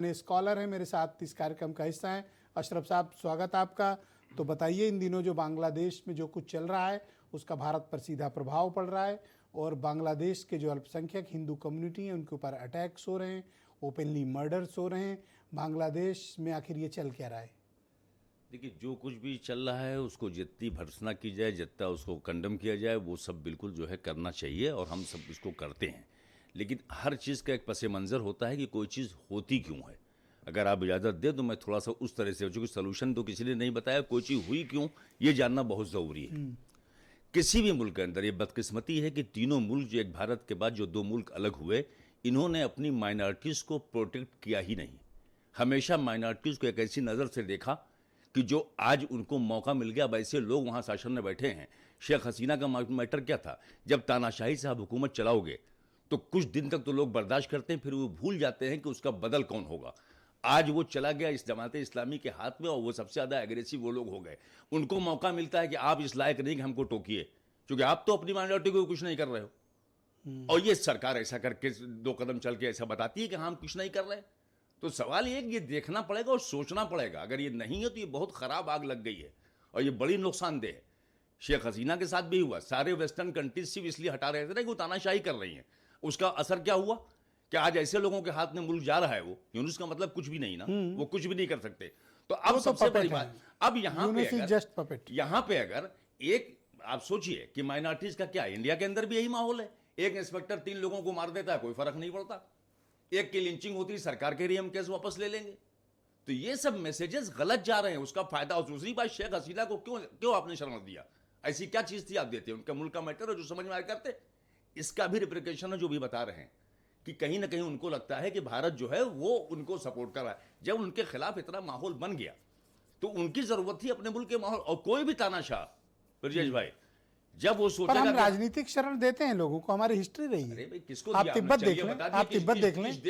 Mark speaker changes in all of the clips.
Speaker 1: Scholar है मेरे साथ, इस कार्यक्रम का हिस्सा है। अशरफ साहब, स्वागत आपका। तो बताइए, इन दिनों जो बांग्लादेश में जो कुछ चल रहा है उसका भारत पर सीधा प्रभाव पड़ रहा है और बांग्लादेश के जो अल्पसंख्यक हिंदू कम्युनिटी है उनके ऊपर अटैक्स हो रहे हैं, ओपनली मर्डर्स हो रहे हैं। बांग्लादेश में आखिर ये चल क्या रहा है?
Speaker 2: देखिए, जो कुछ भी चल रहा है उसको जितनी भर्त्सना की जाए, जितना उसको कंडम किया जाए, वो सब बिल्कुल जो है करना चाहिए और हम सब इसको करते हैं। लेकिन हर चीज़ का एक पस मंज़र होता है कि कोई चीज़ होती क्यों है। अगर आप इजाज़त दें तो मैं थोड़ा सा उस तरह से, चूँकि सोल्यूशन तो किसी ने नहीं बताया, कोई चीज़ हुई क्यों ये जानना बहुत ज़रूरी है। किसी भी मुल्क के अंदर ये बदकिस्मती है कि तीनों मुल्क जो एक भारत के बाद जो दो मुल्क अलग हुए, इन्होंने अपनी माइनॉरिटीज़ को प्रोटेक्ट किया ही नहीं। हमेशा माइनॉरिटीज़ को एक ऐसी नज़र से देखा कि जो आज उनको मौका मिल गया, वैसे लोग वहाँ शासन में बैठे हैं। शेख हसीना का मैटर क्या था? जब तानाशाही से आप हुकूमत चलाओगे तो कुछ दिन तक तो लोग बर्दाश्त करते हैं, फिर वो भूल जाते हैं कि उसका बदल कौन होगा। आज वो चला गया इस जमात इस्लामी के हाथ में और वो सबसे ज़्यादा एग्रेसिव वो लोग हो गए। उनको मौका मिलता है कि आप इस लायक नहीं कि हमको टोकिए, क्योंकि आप तो अपनी माइनॉरिटी को कुछ नहीं कर रहे हो। और ये सरकार ऐसा करके दो कदम चल के ऐसा बताती है कि हम कुछ नहीं कर रहे। तो सवाल ये कि ये देखना पड़ेगा और सोचना पड़ेगा। अगर ये नहीं है तो ये बहुत खराब आग लग गई है और ये बड़ी नुकसानदेह है। शेख हसीना के साथ भी हुआ। सारे वेस्टर्न कंट्रीज सिर्फ इसलिए हटा रहे थे ना कि वो तानाशाही कर रही हैं। उसका असर क्या हुआ कि आज ऐसे लोगों के हाथ में मुल्क जा रहा है। वो यूनुस का मतलब कुछ भी नहीं ना, वो कुछ भी नहीं कर सकते। तो अब सबसे बड़ी बात, अब यहाँ पे अगर एक आप सोचिए कि माइनॉरिटीज का क्या, इंडिया के अंदर भी यही माहौल है। एक इंस्पेक्टर 3 लोगों को मार देता है, कोई फर्क नहीं पड़ता। एक की लिंचिंग होती है, सरकार के लिए हम केस वापस ले लेंगे। तो ये सब मैसेजेस गलत जा रहे हैं, उसका फायदा। और दूसरी बात, शेख हसीना को क्यों आपने शरण दिया? ऐसी क्या चीज थी आप देते? उनका मुल्क का मैटर है जो समझ में आया करते। इसका भी रिप्रिकेशन है जो भी बता रहे हैं कि कहीं ना कहीं उनको लगता है कि भारत जो है वो उनको सपोर्ट कर रहा है। जब उनके खिलाफ इतना माहौल बन गया तो उनकी जरूरत थी अपने मुल्क के माहौल। और कोई भी तानाशाह, ब्रजेश भाई, जब वो सोचेगा,
Speaker 1: पर हम राजनीतिक शरण देते हैं लोगों को, हमारी हिस्ट्री रही है।
Speaker 2: अरे भाई, किसको
Speaker 1: आप
Speaker 2: दिया?
Speaker 1: तिब्बत देख लें, आप तिब्बत देख लें,
Speaker 2: किस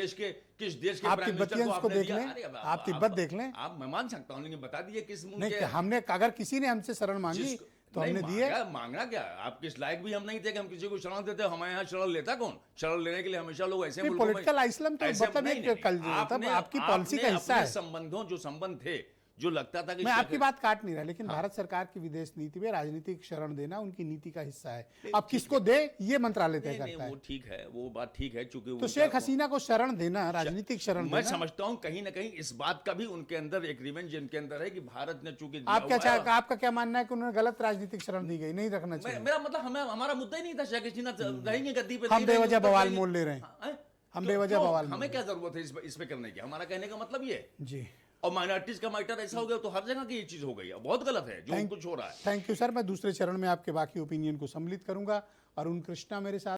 Speaker 2: देश के
Speaker 1: आप
Speaker 2: प्राइम मिनिस्टर
Speaker 1: तिब्बतियंस को
Speaker 2: आपने
Speaker 1: देख
Speaker 2: दिया?
Speaker 1: लें, आप तिब्बत देख लें।
Speaker 2: आप, मैं मान सकता हूं, लेकिन बता दीजिए किस मुल्क
Speaker 1: नहीं,
Speaker 2: के।
Speaker 1: हमने, अगर किसी ने हमसे शरण मांगी तो हमने दिए।
Speaker 2: मांगना क्या, आप किस लायक भी हम नहीं थे कि हम किसी को शरण देते। हमारे यहाँ शरण लेता कौन? शरण लेने के लिए हमेशा लोग ऐसे मुल्कों में,
Speaker 1: पॉलिटिकल आइसलम तो मतलब आपकी पॉलिसी का हिस्सा है।
Speaker 2: संबंधों जो संबंध थे, जो लगता था कि
Speaker 1: मैं आपकी बात काट नहीं रहा, लेकिन भारत सरकार की विदेश नीति में राजनीतिक शरण देना उनकी नीति का हिस्सा है। अब किसको दे ये मंत्रालय तय करता है।
Speaker 2: वो ठीक है, वो बात ठीक है। चूंकि
Speaker 1: तो शेख हसीना को शरण देना, राजनीतिक शरण
Speaker 2: मैं समझता हूं कहीं ना कहीं इस बात का भी उनके अंदर एक रिवेंज इनके अंदर है कि भारत ने चूंकि,
Speaker 1: आपका क्या मानना है कि उन्होंने गलत राजनीतिक शरण दी गई, नहीं रखना चाहिए?
Speaker 2: मेरा मतलब, हमारा मुद्दा ही नहीं था शेख हसीना रहेंगे गद्दी पे।
Speaker 1: हम बेवजह बवाल मोल ले रहे हैं, हम बेवजह बवाल।
Speaker 2: हमें क्या जरूरत है इस पे करने की? हमारा कहने का मतलब ये है
Speaker 1: जी।
Speaker 2: और माइनॉरिटीज का मैटर ऐसा हो गया तो हर जगह की ये चीज हो गई है। बहुत गलत है जो कुछ हो रहा है।
Speaker 1: Thank you sir. मैं दूसरे चरण में आपके बाकी ओपिनियन को सम्मिलित करूंगा। अरुण कृष्णा मेरे साथ।